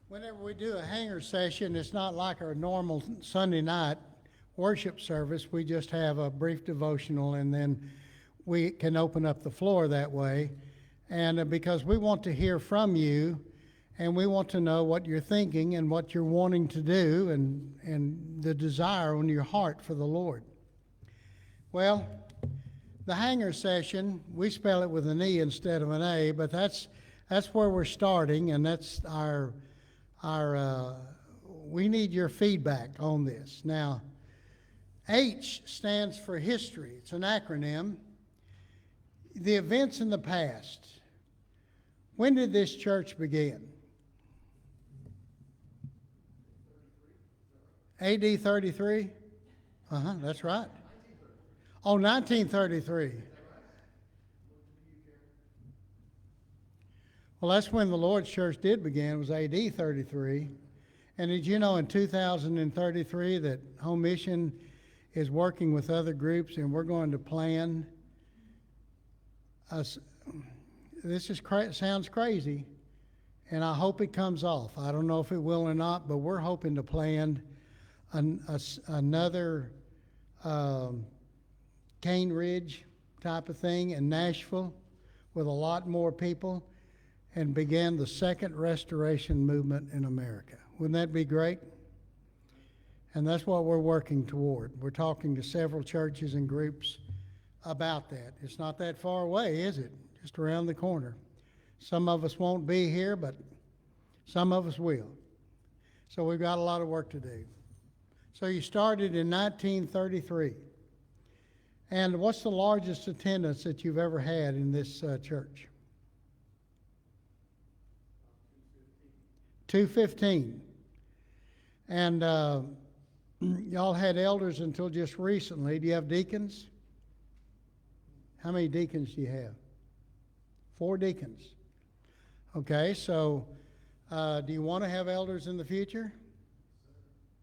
Whenever we do a hanger session, it's not like our normal Sunday night worship service. We just have a brief devotional and then we can open up the floor that way. And because we want to hear from you and we want to know what you're thinking and what you're wanting to do and the desire on your heart for the Lord. Well, the hanger session, we spell it with an E instead of an A, but that's where we're starting, and that's our we need your feedback on this. Now, H stands for history. It's an acronym. The events in the past. When did this church begin? AD 33? That's right. Oh, 1933. Well, that's when the Lord's church did begin. It was AD 33. And did you know in 2033 that Home Mission is working with other groups and we're going to plan us. This sounds crazy, and I hope it comes off. I don't know if it will or not, but we're hoping to plan another Cane Ridge type of thing in Nashville with a lot more people and begin the second restoration movement in America. Wouldn't that be great? And that's what we're working toward. We're talking to several churches and groups about that. It's not that far away, is it? Just around the corner. Some of us won't be here, but some of us will. So we've got a lot of work to do. So you started in 1933. And what's the largest attendance that you've ever had in this church? 215. And y'all had elders until just recently. Do you have deacons? How many deacons do you have? 4 deacons. Okay, so do you want to have elders in the future?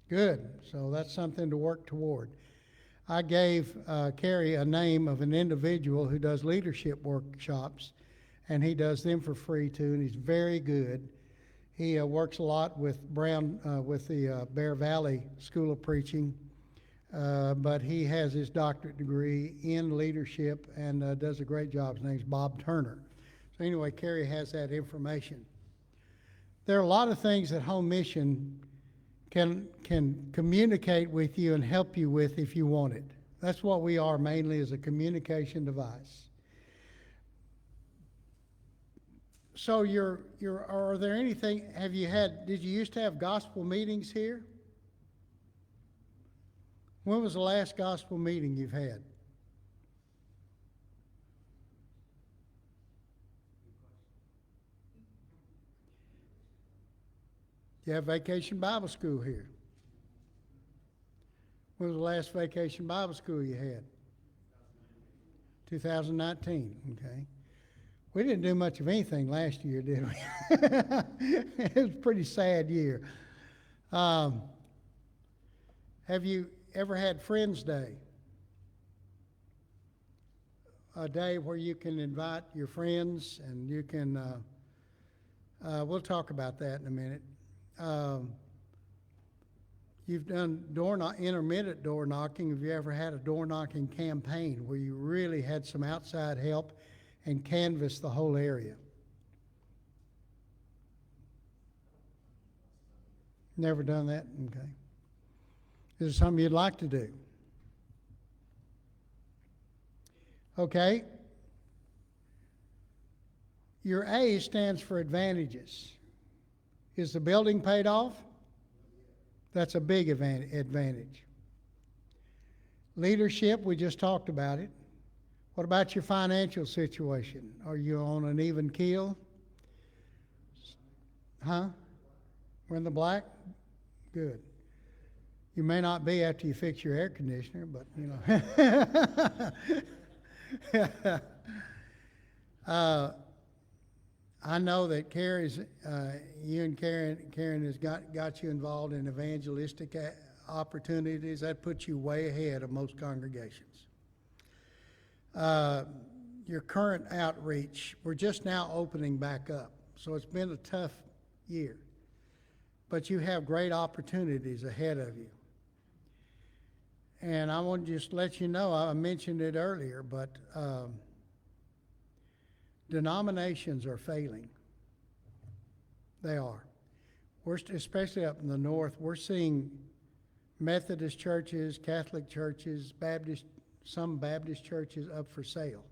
Good. So that's something to work toward. I gave Carrie a name of an individual who does leadership workshops, and he does them for free too, and he's very good. He works a lot with with the Bear Valley School of Preaching, but he has his doctorate degree in leadership and does a great job. His name's Bob Turner. So anyway, Carrie has that information. There are a lot of things that Home Mission can communicate with you and help you with if you want it. That's what we are mainly, as a communication device. So are there anything, did you used to have gospel meetings here? When was the last gospel meeting you've had? You have Vacation Bible School here. When was the last Vacation Bible School you had? 2019, okay. We didn't do much of anything last year, did we? It was a pretty sad year. Have you ever had Friends Day? A day where you can invite your friends and you can, we'll talk about that in a minute. You've done intermittent door knocking. Have you ever had a door knocking campaign where you really had some outside help and canvassed the whole area? Never done that? Okay. Is it something you'd like to do? Okay. Your A stands for advantages. Is the building paid off? That's a big advantage. Leadership, we just talked about it. What about your financial situation? Are you on an even keel? Huh? We're in the black? Good. You may not be after you fix your air conditioner, but you know. I know that you and Karen has got you involved in evangelistic opportunities. That puts you way ahead of most congregations. Your current outreach, we're just now opening back up, so it's been a tough year. but you have great opportunities ahead of you. And I want to just let you know, I mentioned it earlier, but denominations are failing. They are. Especially up in the north, we're seeing Methodist churches, Catholic churches, some Baptist churches up for sale.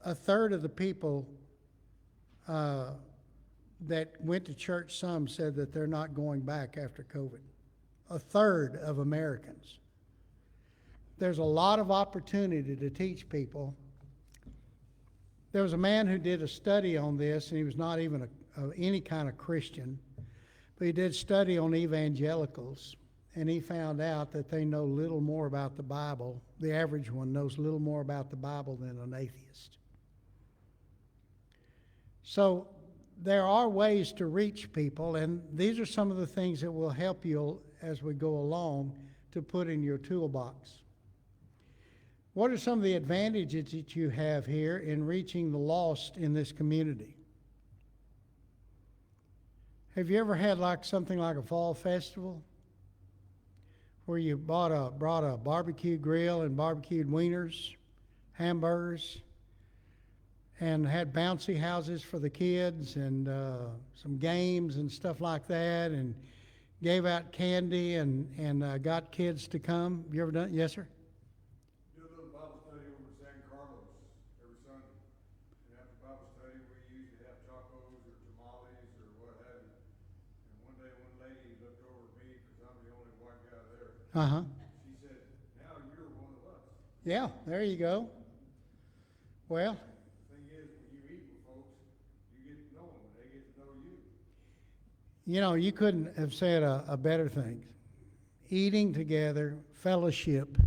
A third of the people that went to church, some said that they're not going back after COVID. A third of Americans. There's a lot of opportunity to teach people. There was a man who did a study on this, and he was not even any kind of Christian, but he did study on evangelicals, and he found out that they know little more about the Bible. The average one knows little more about the Bible than an atheist. So there are ways to reach people, and these are some of the things that will help you as we go along to put in your toolbox. What are some of the advantages that you have here in reaching the lost in this community? Have you ever had something like a fall festival where you brought a barbecue grill and barbecued wieners, hamburgers, and had bouncy houses for the kids and some games and stuff like that, and gave out candy and got kids to come? Have you ever done it? Yes, sir? Do a little Bible study over at San Carlos every Sunday. And after Bible study, we usually have tacos or tamales or what have you. And one day, one lady looked over at me, because I'm the only white guy there. Uh-huh. She said, "Now you're one of us." Yeah, there you go. Well, The thing is, when you eat with folks, you get to know them, and they get to know you. you know, you couldn't have said a better thing. Eating together, fellowship,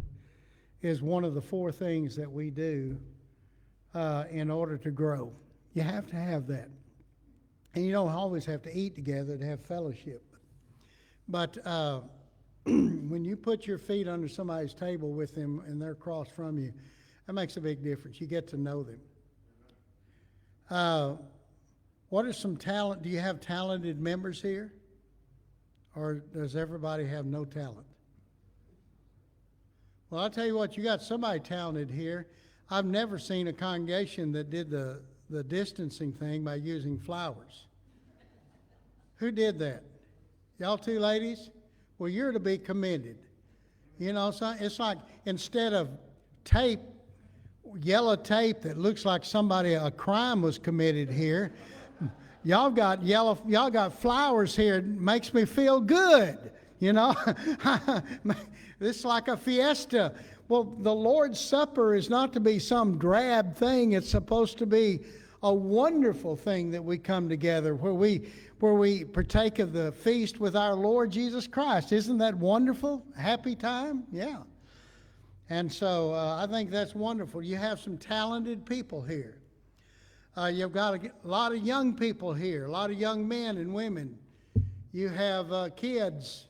is one of the four things that we do in order to grow. You have to have that. And you don't always have to eat together to have fellowship. But when you put your feet under somebody's table with them and they're across from you, that makes a big difference. You get to know them. What are some talent? Do you have talented members here? Or does everybody have no talent? Well, I'll tell you what, you got somebody talented here. I've never seen a congregation that did the distancing thing by using flowers. Who did that? Y'all two ladies? Well, you're to be commended. You know, so it's like instead of tape, yellow tape that looks like a crime was committed here, y'all got flowers here. It makes me feel good, you know. This is like a fiesta. Well, the Lord's Supper is not to be some drab thing. It's supposed to be a wonderful thing that we come together where we partake of the feast with our Lord Jesus Christ. Isn't that wonderful? Happy time? Yeah. And so I think that's wonderful. You have some talented people here. You've got a lot of young people here, a lot of young men and women. You have kids.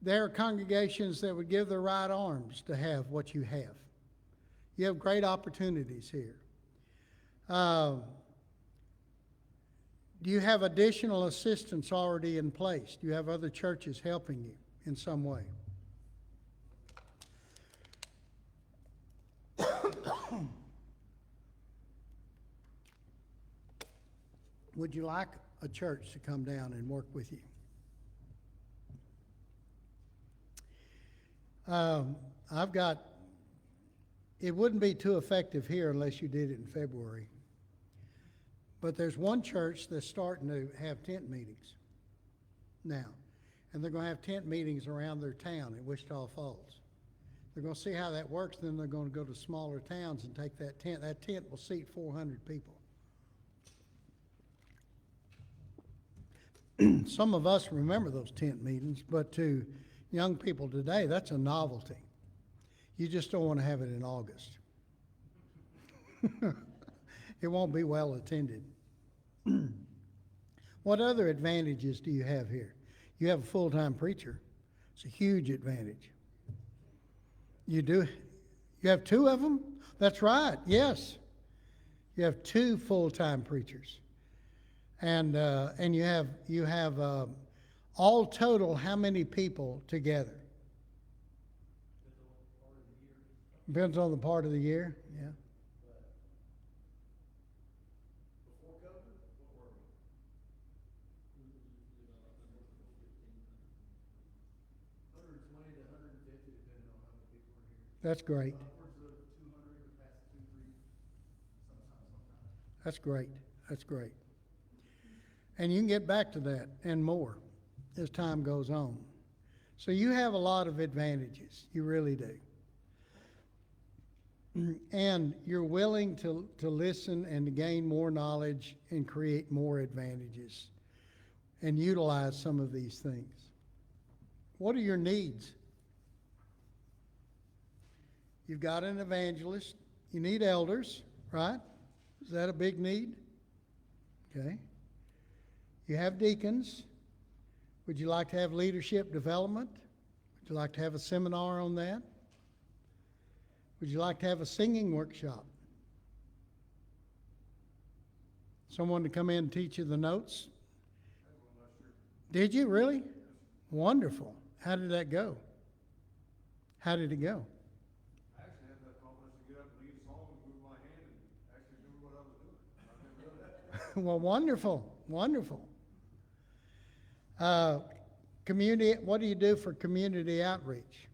There are congregations that would give their right arms to have what you have. You have great opportunities here. Do you have additional assistance already in place? Do you have other churches helping you in some way? Would you like a church to come down and work with you? It wouldn't be too effective here unless you did it in February. But there's one church that's starting to have tent meetings now. And they're going to have tent meetings around their town in Wichita Falls. They're going to see how that works, then they're going to go to smaller towns and take that tent. That tent will seat 400 people. Some of us remember those tent meetings, but to young people today, that's a novelty. You just don't want to have it in August. It won't be well attended. What other advantages do you have here? You have a full-time preacher. It's a huge advantage. You do? You have two of them? That's right, yes. You have two full-time preachers. And you have all total, how many people together? Depends on the part of the year, yeah. That's great. That's great. That's great. And you can get back to that and more as time goes on. So you have a lot of advantages. You really do. And you're willing to listen and to gain more knowledge and create more advantages and utilize some of these things. What are your needs? You've got an evangelist. You need elders, right? Is that a big need? Okay. You have deacons. Would you like to have leadership development? Would you like to have a seminar on that? Would you like to have a singing workshop? Someone to come in and teach you the notes? Did you really? Wonderful. How did that go? How did it go? I actually had that confidence to get up and lead a song and move my hand and actually do what I was doing. I've never done that. Well, wonderful, wonderful. Community, what do you do for community outreach?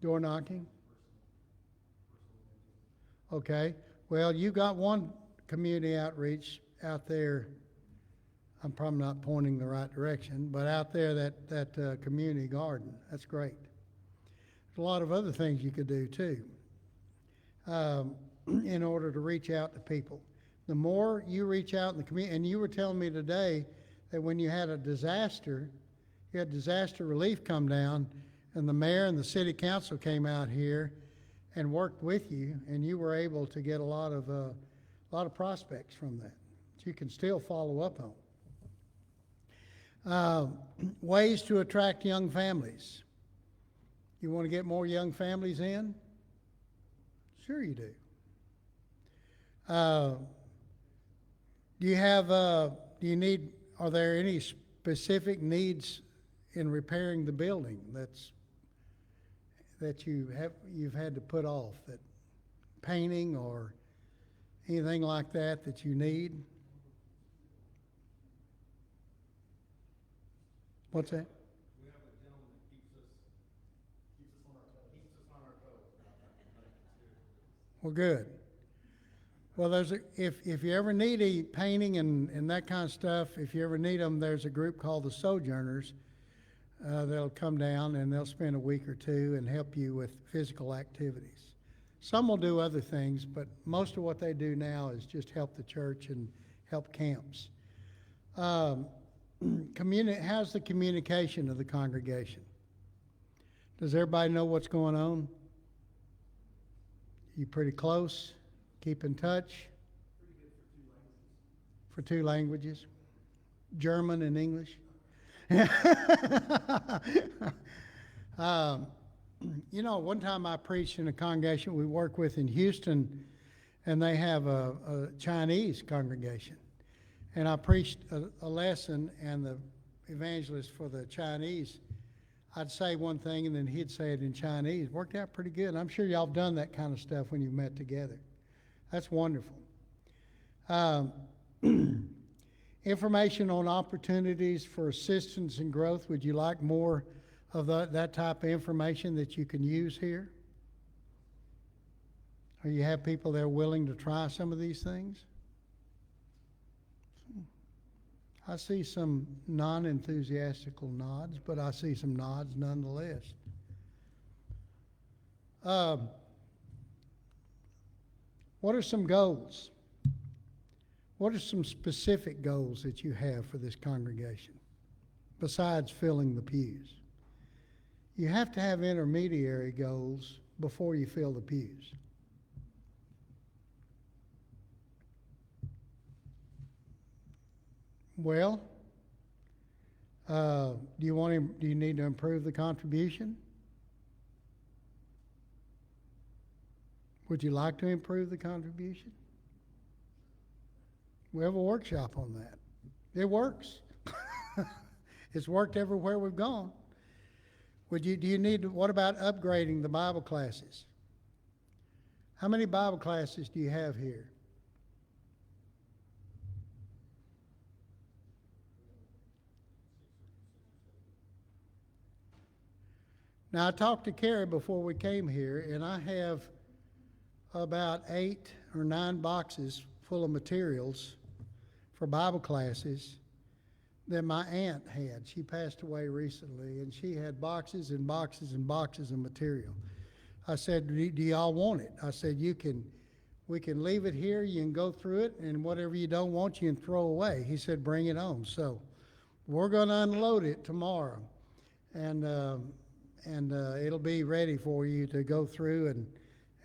Door knocking? Okay. Well, you got one community outreach out there. I'm probably not pointing the right direction, but out there, that community garden. That's great. There's a lot of other things you could do too in order to reach out to people. The more you reach out in the community, and you were telling me today that when you had a disaster, you had disaster relief come down, and the mayor and the city council came out here and worked with you, and you were able to get a lot of prospects from that you can still follow up on. Ways to attract young families. You want to get more young families in? Sure you do. Are there any specific needs in repairing the building that you've had to put off, that painting or anything like that you need? What's that? We have a gentleman that keeps us on our toes. Well, good. Well, if you ever need any painting and that kind of stuff, if you ever need them, there's a group called the Sojourners. They'll come down and they'll spend a week or two and help you with physical activities. Some will do other things, but most of what they do now is just help the church and help camps. How's the communication of the congregation? Does everybody know what's going on? You pretty close? Keep in touch? Pretty good for 2 languages. For 2 languages? German and English? One time I preached in a congregation we work with in Houston, and they have a Chinese congregation. And I preached a lesson, and the evangelist for the Chinese, I'd say one thing, and then he'd say it in Chinese. Worked out pretty good. I'm sure y'all have done that kind of stuff when you've met together. That's wonderful. Information on opportunities for assistance and growth. Would you like more of that type of information that you can use here? Or you have people that are willing to try some of these things? I see some non-enthusiastical nods, but I see some nods nonetheless. What are some goals? What are some specific goals that you have for this congregation besides filling the pews? You have to have intermediary goals before you fill the pews. Well, do you need to improve the contribution? Would you like to improve the contribution? We have a workshop on that. It works. It's worked everywhere we've gone. Do you need, what about upgrading the Bible classes? How many Bible classes do you have here? Now, I talked to Carrie before we came here, and I have about 8 or 9 boxes full of materials for Bible classes that my aunt had. She passed away recently, and she had boxes and boxes and boxes of material. I said, do y'all want it? I said, we can leave it here, you can go through it, and whatever you don't want, you can throw away. He said, bring it on. So we're going to unload it tomorrow, and it'll be ready for you to go through,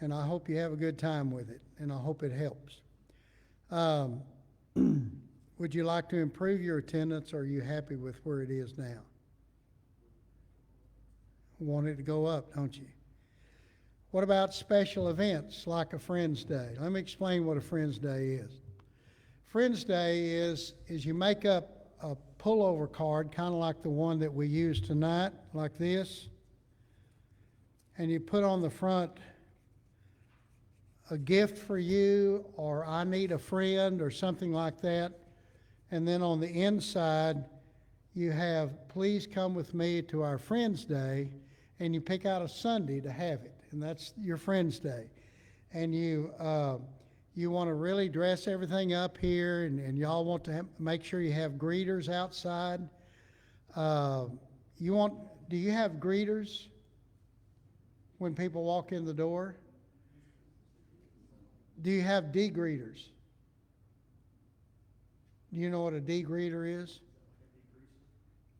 and I hope you have a good time with it, and I hope it helps. Would you like to improve your attendance, or are you happy with where it is now? Want it to go up, don't you? What about special events like a Friends Day? Let me explain what a Friends Day is. Friends Day is you make up a pullover card, kind of like the one that we use tonight, like this, and you put on the front a gift for you, or I need a friend, or something like that. And then on the inside, you have, please come with me to our Friends Day, and you pick out a Sunday to have it, and that's your Friends Day. And you want to really dress everything up here, and y'all want to make sure you have greeters outside. Do you have greeters when people walk in the door? Do you have degreeters? Do you know what a degreeter is?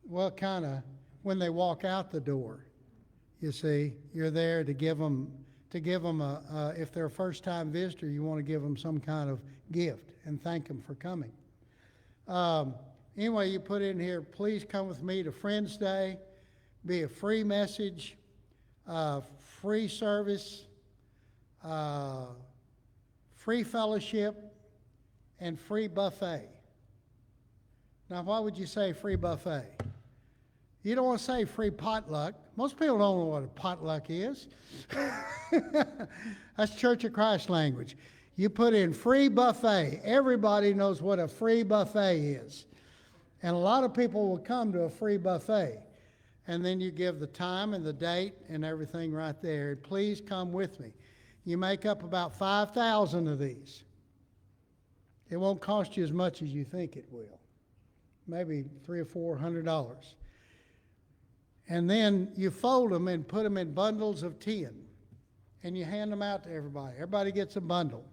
Well, kind of when they walk out the door. You see, you're there to give them if they're a first-time visitor, you want to give them some kind of gift and thank them for coming. Anyway, you put in here, please come with me to Friends Day. Be a free message, free service, free fellowship, and free buffet. Now, why would you say free buffet? You don't want to say free potluck. Most people don't know what a potluck is. That's Church of Christ language. You put in free buffet. Everybody knows what a free buffet is. And a lot of people will come to a free buffet. And then you give the time and the date and everything right there. Please come with me. You make up about 5,000 of these. It won't cost you as much as you think it will. Maybe $300 or $400. And then you fold them and put them in bundles of 10. And you hand them out to everybody. Everybody gets a bundle.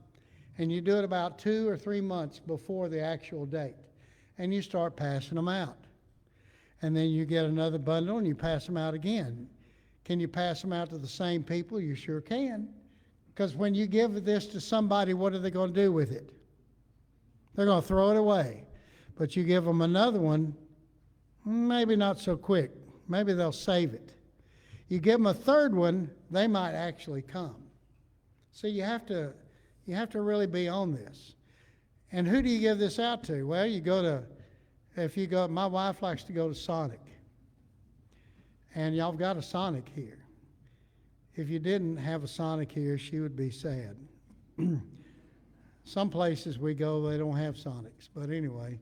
And you do it about 2 or 3 months before the actual date. And you start passing them out. And then you get another bundle and you pass them out again. Can you pass them out to the same people? You sure can. Because when you give this to somebody, what are they going to do with it? They're going to throw it away. But you give them another one, maybe not so quick. Maybe they'll save it. You give them a third one, they might actually come. So you have to really be on this. And who do you give this out to? Well, my wife likes to go to Sonic. And y'all got a Sonic here. If you didn't have a Sonic here, she would be sad. Some places we go, they don't have Sonics. But anyway,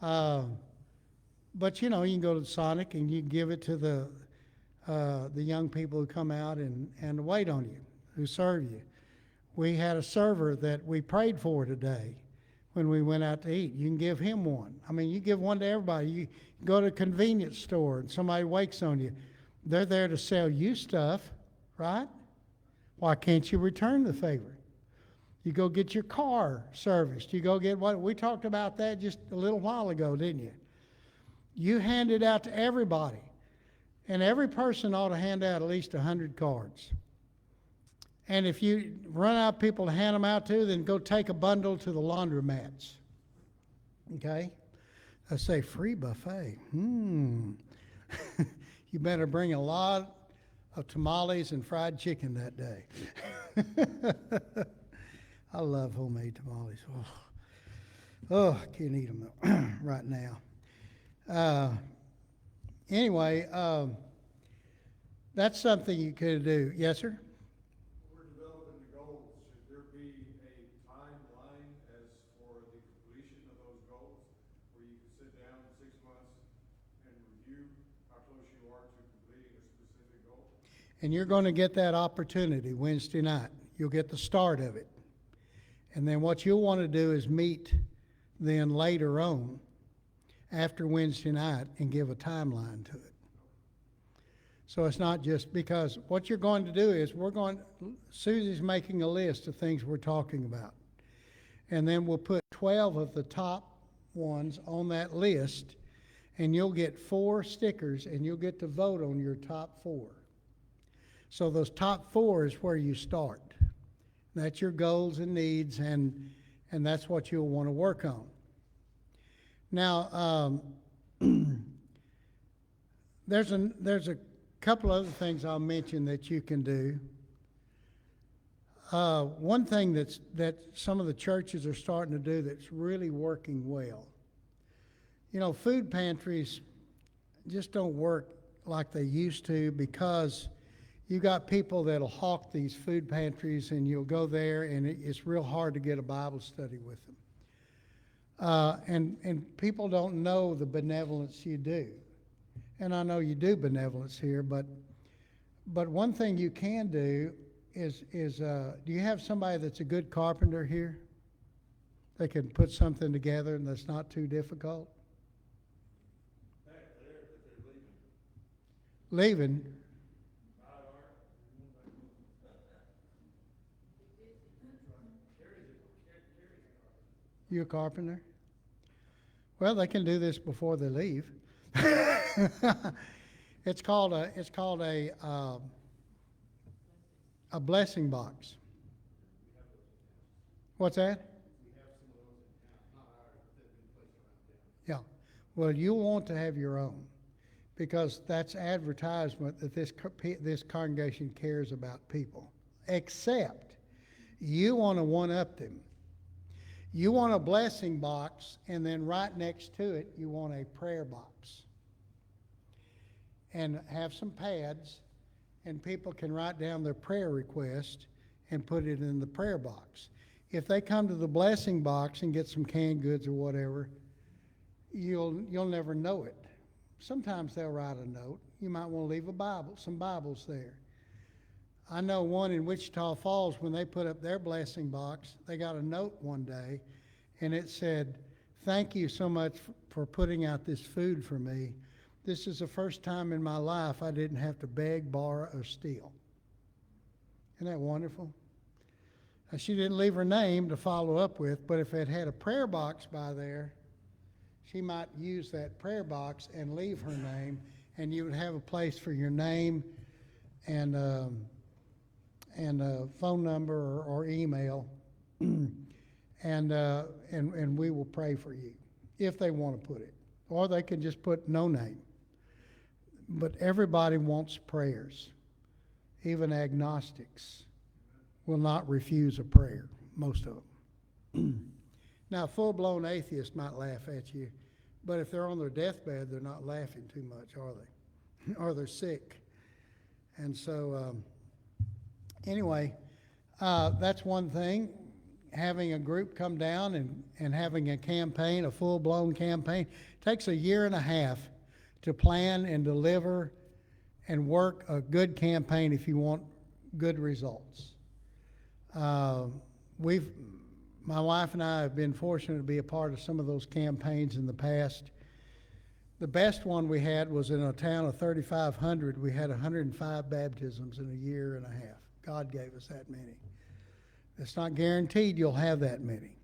but you can go to Sonic and you give it to the young people who come out and wait on you, who serve you. We had a server that we prayed for today when we went out to eat. You can give him one. I mean, you give one to everybody. You go to a convenience store and somebody waits on you. They're there to sell you stuff, right? Why can't you return the favor? You go get your car serviced. You go get we talked about that just a little while ago, didn't you? You hand it out to everybody. And every person ought to hand out at least 100 cards. And if you run out of people to hand them out to, then go take a bundle to the laundromats. Okay? I say free buffet. You better bring a lot of tamales and fried chicken that day. I love homemade tamales. Oh. Oh, I can't eat them right now. Anyway, that's something you could do. Yes, sir? We're developing the goals. Should there be a timeline as for the completion of those goals? Where you can sit down in 6 months and review how close you are to completing a specific goal? And you're going to get that opportunity Wednesday night. You'll get the start of it. And then what you'll want to do is meet then later on after Wednesday night and give a timeline to it. So it's not just because what you're going to do is Susie's making a list of things we're talking about. And then we'll put 12 of the top ones on that list, and you'll get 4 stickers, and you'll get to vote on your top 4. So those top 4 is where you start. That's your goals and needs, and that's what you'll want to work on. Now, there's a couple other things I'll mention that you can do. One thing that some of the churches are starting to do that's really working well. You know, food pantries just don't work like they used to because you got people that'll hawk these food pantries, and you'll go there, and it's real hard to get a Bible study with them. And people don't know the benevolence you do. And I know you do benevolence here, but one thing you can do is do you have somebody that's a good carpenter here? They can put something together and that's not too difficult? Leaving? You a carpenter? Well, they can do this before they leave. It's called a blessing box. What's that? Yeah. Well, you'll want to have your own because that's advertisement that this congregation cares about people. Except you want to one-up them. You want a blessing box, and then right next to it, you want a prayer box. And have some pads, and people can write down their prayer request and put it in the prayer box. If they come to the blessing box and get some canned goods or whatever, you'll never know it. Sometimes they'll write a note. You might want to leave some Bibles there. I know one in Wichita Falls, when they put up their blessing box, they got a note one day, and it said, "Thank you so much for putting out this food for me. This is the first time in my life I didn't have to beg, borrow, or steal." Isn't that wonderful? Now, she didn't leave her name to follow up with, but if it had a prayer box by there, she might use that prayer box and leave her name, and you would have a place for your name and a phone number or email, and we will pray for you if they want to put it, or they can just put no name. But everybody wants prayers. Even agnostics will not refuse a prayer, most of them. Now, full-blown atheists might laugh at you, but if they're on their deathbed, they're not laughing too much, are they? Or they're sick. And so, anyway, that's one thing. Having a group come down and having a campaign, a full-blown campaign, takes a year and a half to plan and deliver and work a good campaign if you want good results. My wife and I have been fortunate to be a part of some of those campaigns in the past. The best one we had was in a town of 3,500. We had 105 baptisms in a year and a half. God gave us that many. It's not guaranteed you'll have that many.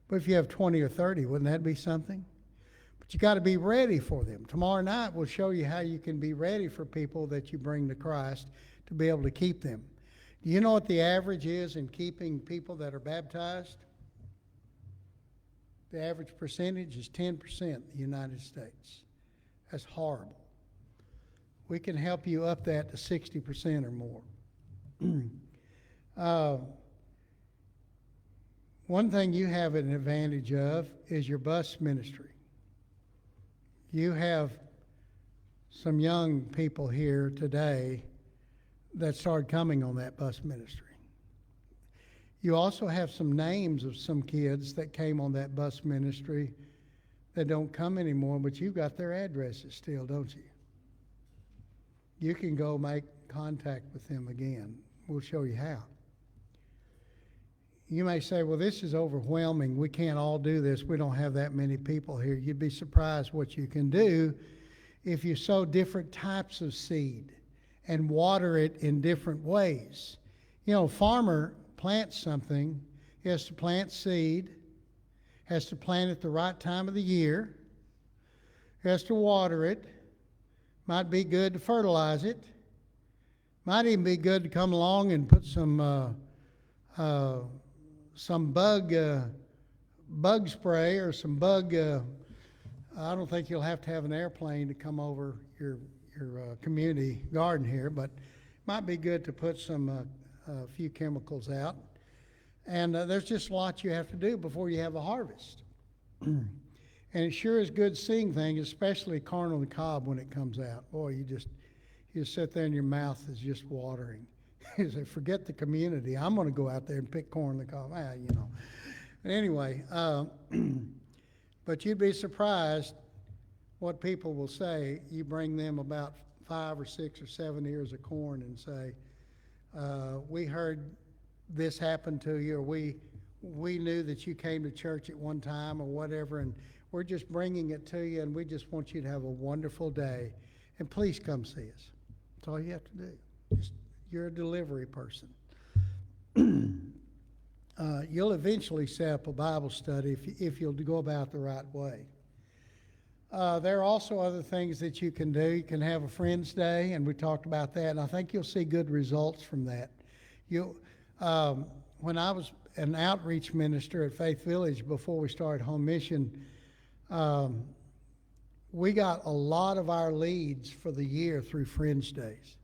But if you have 20 or 30, wouldn't that be something? But you got to be ready for them. Tomorrow night we'll show you how you can be ready for people that you bring to Christ to be able to keep them. Do you know what the average is in keeping people that are baptized? The average percentage is 10% in the United States. That's horrible. We can help you up that to 60% or more. one thing you have an advantage of is your bus ministry. You have some young people here today that started coming on that bus ministry. You also have some names of some kids that came on that bus ministry that don't come anymore, but you've got their addresses still, don't you? You can go make contact with them again. We'll show you how. You may say, well, this is overwhelming. We can't all do this. We don't have that many people here. You'd be surprised what you can do if you sow different types of seed and water it in different ways. You know, a farmer plants something, he has to plant seed, has to plant it the right time of the year, has to water it, might be good to fertilize it, might even be good to come along and put some bug spray or some bug. I don't think you'll have to have an airplane to come over your community garden here, but it might be good to put some a few chemicals out. And there's just a lot you have to do before you have a harvest. And it sure is good seeing things, especially corn on the cob when it comes out. Boy, you sit there and your mouth is just watering. You say, forget the community. I'm going to go out there and pick corn on the cob. You know. But anyway, but you'd be surprised what people will say. You bring them about 5 or 6 or 7 ears of corn and say, we heard this happened to you, or we knew that you came to church at one time or whatever, and we're just bringing it to you, and we just want you to have a wonderful day. And please come see us. That's all you have to do. You're a delivery person. You'll eventually set up a Bible study if you'll go about the right way. There are also other things that you can do. You can have a Friends Day, and we talked about that, and I think you'll see good results from that. When I was an outreach minister at Faith Village before we started Home Mission, we got a lot of our leads for the year through Friends Days.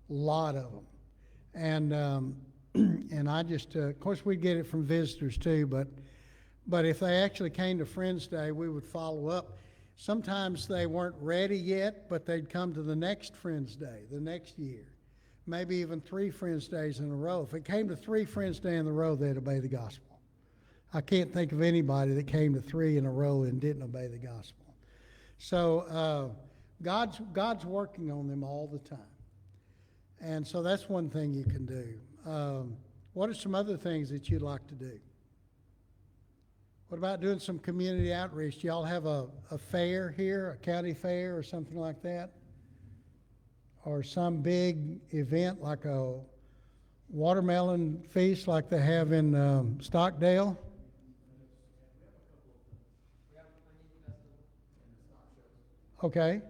A lot of them. And I just, of course, we'd get it from visitors too, but if they actually came to Friends Day, we would follow up. Sometimes they weren't ready yet, but they'd come to the next Friends Day, the next year. Maybe even 3 Friends Days in a row. If it came to 3 Friends Day in a row, they'd obey the gospel. I can't think of anybody that came to 3 in a row and didn't obey the gospel. So God's working on them all the time. And so that's one thing you can do. What are some other things that you'd like to do? What about doing some community outreach? Do y'all have a fair here, a county fair or something like that? Or some big event like a watermelon feast like they have in Stockdale? Okay.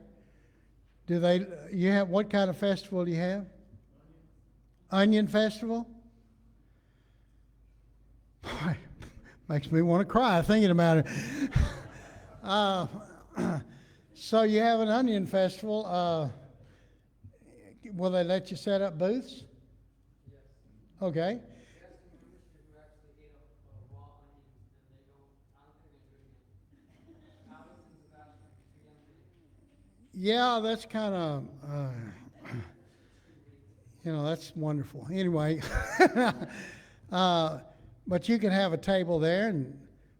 What kind of festival do you have? Onion festival? Boy, makes me want to cry thinking about it. So you have an onion festival. Will they let you set up booths? Yes. Okay. Yeah, that's kind of, that's wonderful. Anyway, but you can have a table there and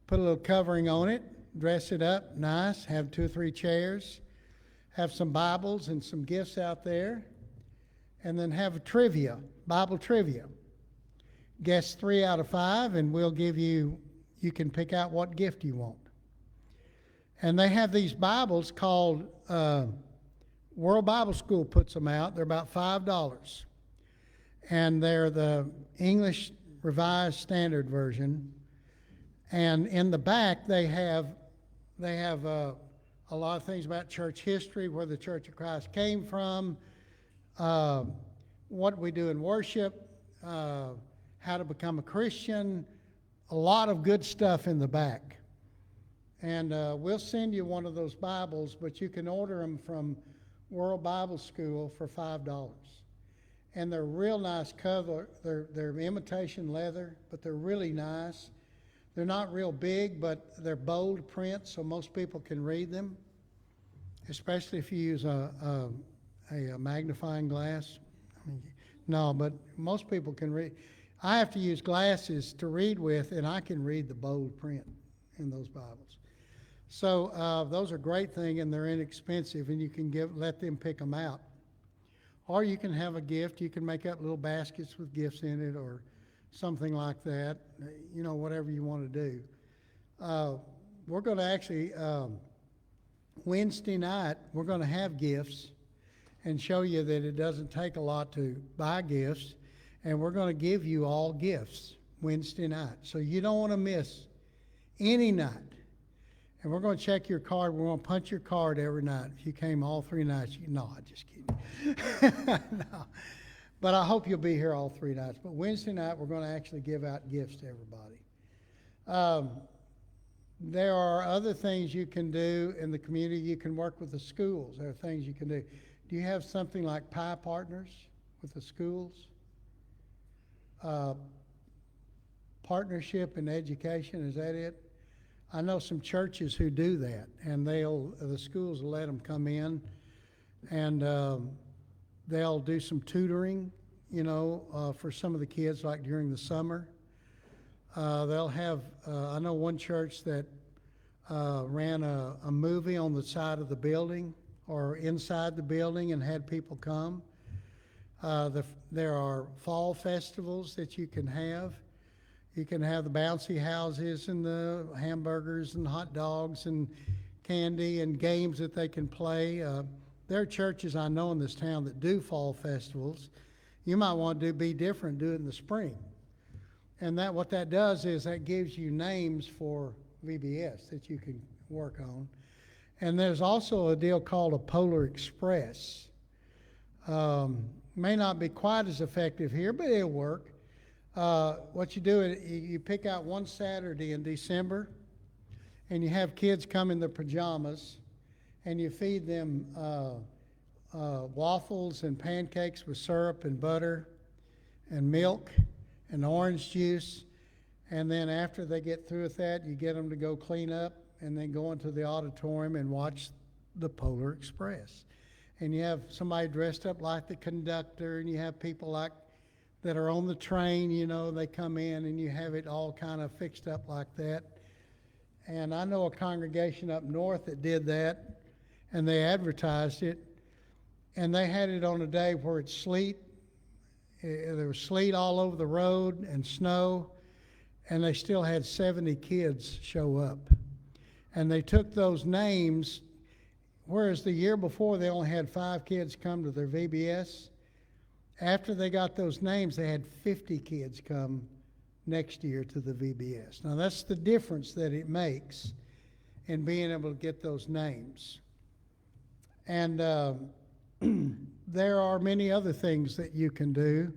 put a little covering on it, dress it up nice, have 2 or 3 chairs, have some Bibles and some gifts out there, and then have a trivia, Bible trivia. Guess 3 out of 5, and we'll give you can pick out what gift you want. And they have these Bibles called, World Bible School puts them out. They're about $5. And they're the English Revised Standard Version. And in the back, they have a lot of things about church history, where the Church of Christ came from, what we do in worship, how to become a Christian, a lot of good stuff in the back. And we'll send you one of those Bibles, but you can order them from World Bible School for $5. And they're real nice cover. They're imitation leather, but they're really nice. They're not real big, but they're bold print, so most people can read them, especially if you use a magnifying glass. I mean, no, but most people can read. I have to use glasses to read with, and I can read the bold print in those Bibles. So those are a great thing, and they're inexpensive, and you can let them pick them out. Or you can have a gift. You can make up little baskets with gifts in it or something like that, whatever you want to do. We're going to actually, Wednesday night, we're going to have gifts and show you that it doesn't take a lot to buy gifts, and we're going to give you all gifts Wednesday night. So you don't want to miss any night. And we're going to check your card. We're going to punch your card every night. If you came all 3 nights, no, I'm just kidding. No. But I hope you'll be here all 3 nights. But Wednesday night, we're going to actually give out gifts to everybody. There are other things you can do in the community. You can work with the schools. There are things you can do. Do you have something like Pie Partners with the schools? Partnership in education, is that it? I know some churches who do that, and the schools will let them come in, and they'll do some tutoring, for some of the kids, like during the summer. They'll have, I know one church that ran a movie on the side of the building or inside the building and had people come. There are fall festivals that you can have. You can have the bouncy houses and the hamburgers and hot dogs and candy and games that they can play. There are churches I know in this town that do fall festivals. You might want to be different, do it in the spring. And what that does is that gives you names for VBS that you can work on. And there's also a deal called a Polar Express. May not be quite as effective here, but it'll work. What you do is you pick out one Saturday in December, and you have kids come in their pajamas, and you feed them waffles and pancakes with syrup and butter and milk and orange juice. And then after they get through with that, you get them to go clean up and then go into the auditorium and watch the Polar Express. And you have somebody dressed up like the conductor, and you have people that are on the train, they come in, and you have it all kind of fixed up like that. And I know a congregation up north that did that, and they advertised it, and they had it on a day where it's sleet. There was sleet all over the road and snow, and they still had 70 kids show up. And they took those names, whereas the year before they only had 5 kids come to their VBS. After they got those names, they had 50 kids come next year to the VBS. Now, that's the difference that it makes in being able to get those names. And there are many other things that you can do.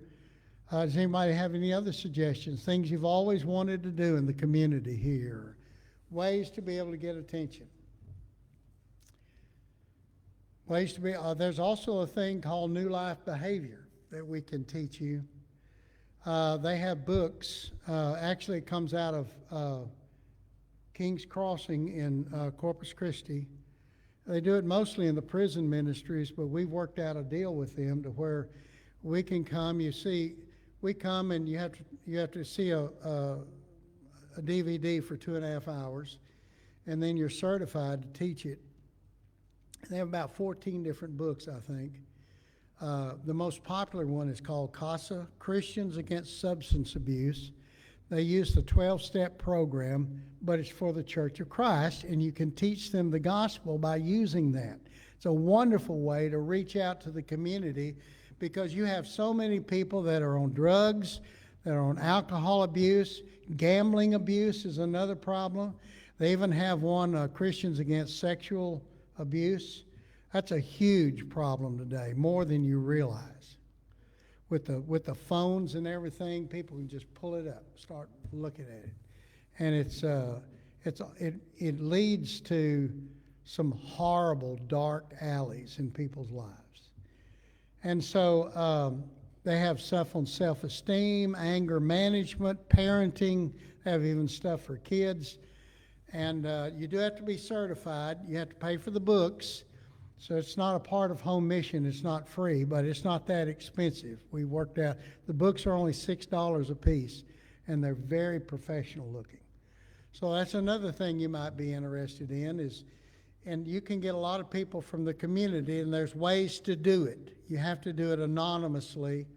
Does anybody have any other suggestions? Things you've always wanted to do in the community here? Ways to be able to get attention. There's also a thing called New Life Behavior that we can teach you. They have books. Actually, it comes out of King's Crossing in Corpus Christi. They do it mostly in the prison ministries, but we've worked out a deal with them to where we can come. We come and you have to see a DVD for 2.5 hours, and then you're certified to teach it. They have about 14 different books, I think. The most popular one is called CASA, Christians Against Substance Abuse. They use the 12-step program, but it's for the Church of Christ, and you can teach them the gospel by using that. It's a wonderful way to reach out to the community because you have so many people that are on drugs, that are on alcohol abuse. Gambling abuse is another problem. They even have one, Christians Against Sexual Abuse. That's a huge problem today, more than you realize. With the phones and everything, people can just pull it up, start looking at it, and it leads to some horrible dark alleys in people's lives. And so They have stuff on self-esteem, anger management, parenting. They have even stuff for kids. And you do have to be certified. You have to pay for the books. So it's not a part of Home Mission. It's not free, but it's not that expensive. We worked out, the books are only $6 a piece, and they're very professional looking. So that's another thing you might be interested in is, and you can get a lot of people from the community, and there's ways to do it. You have to do it anonymously,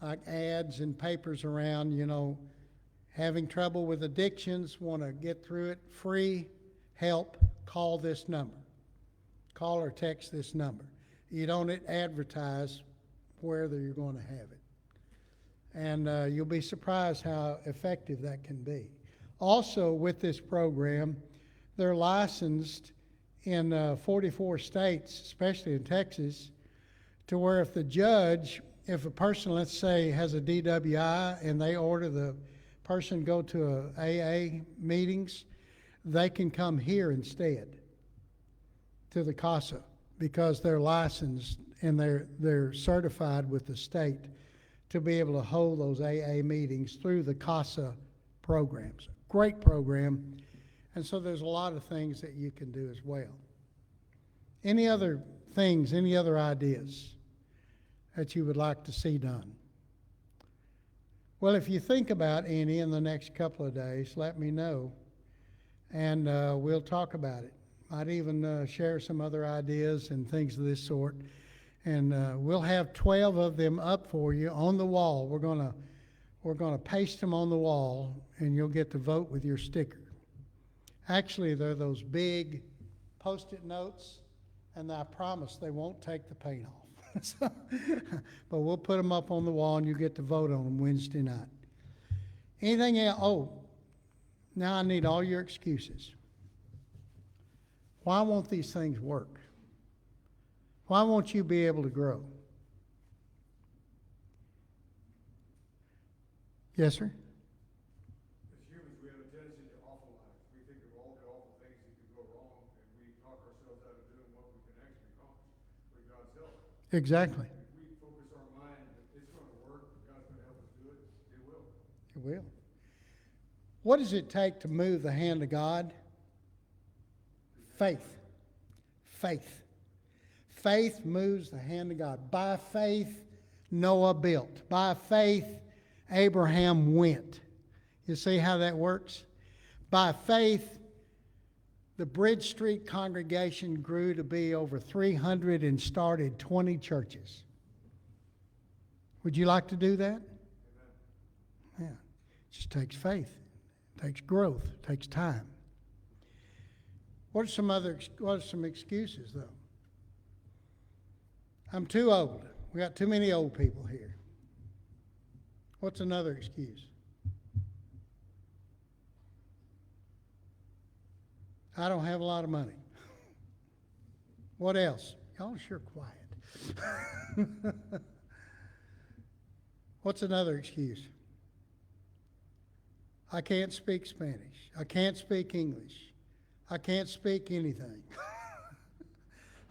like ads and papers around, having trouble with addictions, want to get through it, free help, call this number. Call or text this number. You don't advertise whether you're going to have it. And you'll be surprised how effective that can be. Also, with this program, they're licensed in 44 states, especially in Texas, to where if a person, let's say, has a DWI and they order the person go to AA meetings, they can come here instead to the CASA because they're licensed and they're certified with the state to be able to hold those AA meetings through the CASA programs. Great program. And so there's a lot of things that you can do as well. Any other things, any other ideas that you would like to see done? Well, if you think about any in the next couple of days, let me know, and we'll talk about it. Might even share some other ideas and things of this sort. And we'll have 12 of them up for you on the wall. We're gonna paste them on the wall, and you'll get to vote with your sticker. Actually, they're those big Post-it notes, and I promise they won't take the paint off. But we'll put them up on the wall, and you get to vote on them Wednesday night. Anything else? Oh, now I need all your excuses. Why won't these things work? Why won't you be able to grow? Yes, sir? As humans, we have a tendency to awfulize. We think of all the awful things that could go wrong, and we talk ourselves out of doing what we can actually accomplish with God's help. Exactly. If we focus our mind that it's going to work, God's going to help us do it, it will. It will. What does it take to move the hand of God? Faith. Faith. Faith moves the hand of God. By faith, Noah built. By faith, Abraham went. You see how that works? By faith, the Bridge Street congregation grew to be over 300 and started 20 churches. Would you like to do that? Yeah. It just takes faith. It takes growth. It takes time. What are some excuses, though? I'm too old. We got too many old people here. What's another excuse? I don't have a lot of money. What else? Y'all are sure quiet. What's another excuse? I can't speak Spanish. I can't speak English. I can't speak anything.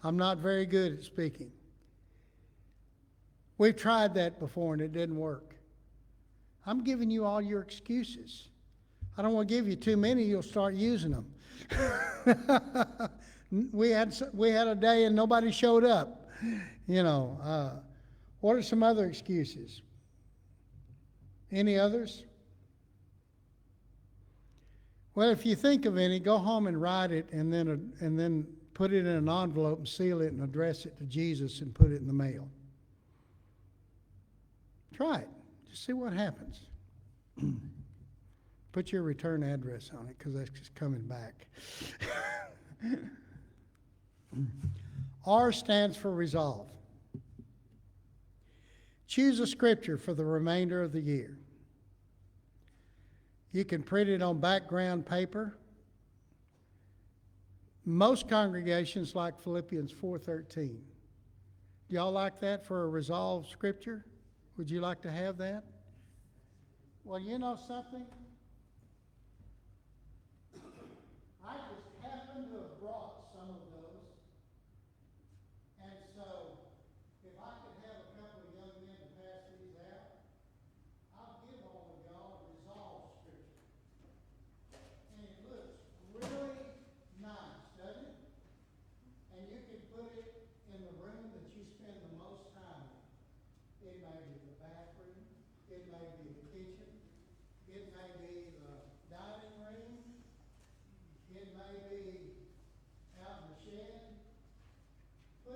I'm not very good at speaking. We've tried that before and it didn't work. I'm giving you all your excuses. I don't want to give you too many, you'll start using them. We had a day and nobody showed up. What are some other excuses? Any others? Well, if you think of any, go home and write it and then put it in an envelope and seal it and address it to Jesus and put it in the mail. Try it. Just see what happens. Put your return address on it because that's just coming back. R stands for resolve. Choose a scripture for the remainder of the year. You can print it on background paper. Most congregations like Philippians 4:13. Do y'all like that for a resolve scripture? Would you like to have that? Well, you know something? I just happen to have brought some of those. And so, if I could have a couple of young men to pass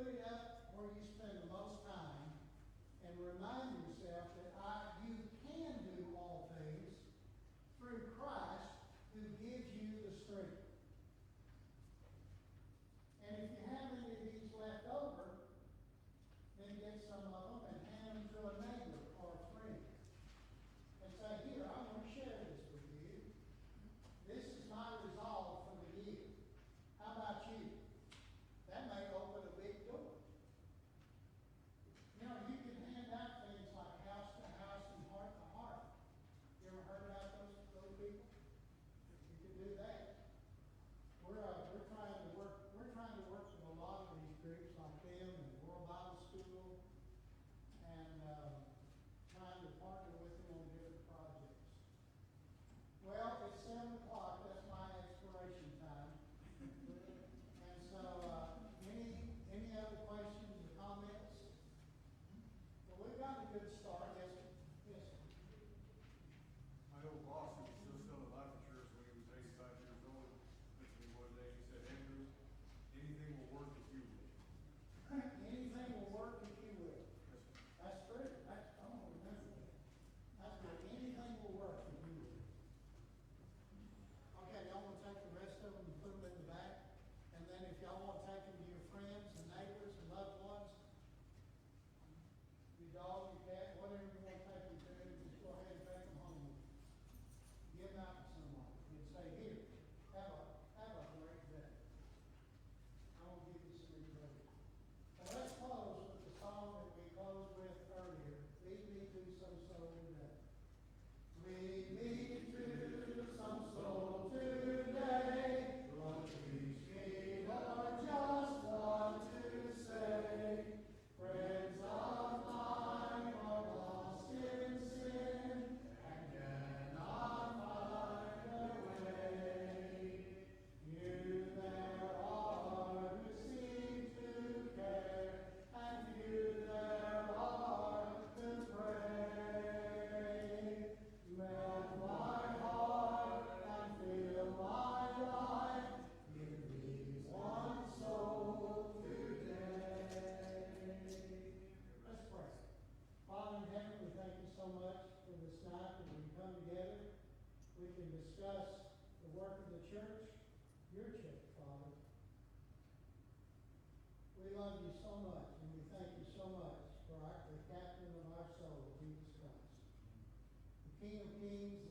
put it up where you spend the most time and remind yourself that you can do all things through Christ who gives you the strength. And if you have any of these left over, then get some of them and hand them to a neighbor or a friend. And say, here, I want to share this with you. This is my resolve for the year. How about you? That may open a big door. You know, you can hand out things like house to house and heart to heart. You ever heard about those people? You can do that. We're trying to work with a lot of these groups like them and World Bible School and trying to partner with them on different projects. Well, it's 7 o'clock, that's my expiration time. And so, any other questions or comments? Well, we've got a good start, yes, sir. Yes, sir. My old boss, who was still selling life insurance when he was 85 years old, looked at me one day, he said, Andrew, anything will work if you will. Anything will work if you will. Yes, sir. That's true. I'm gonna remember that. That's good. Anything will work if you will. Okay, y'all wanna take the rest of them and put them in the back? And then if y'all wanna take them to your friends and neighbors and loved ones, your dog, your cat, whatever you wanna take them to, just go ahead and take them home. Give them out to someone and say, here, have a great day. I will give you some encouragement. Now let's close with the song that we closed with earlier. Lead me to some soul today. Lead me to some soul today. Lord, teach me, Lord, just what to say. Friends of mine are lost in sin and cannot find a way. You there are who seem to care, and few there are who pray. Melt my heart and fill my life. Give me one soul today. Let's pray. Father in heaven, we thank you so much for this night that we come together. We can discuss the work of the church, your church, Father. We love you so much, and we thank you so much for the captain of our soul, Jesus Christ, the King of Kings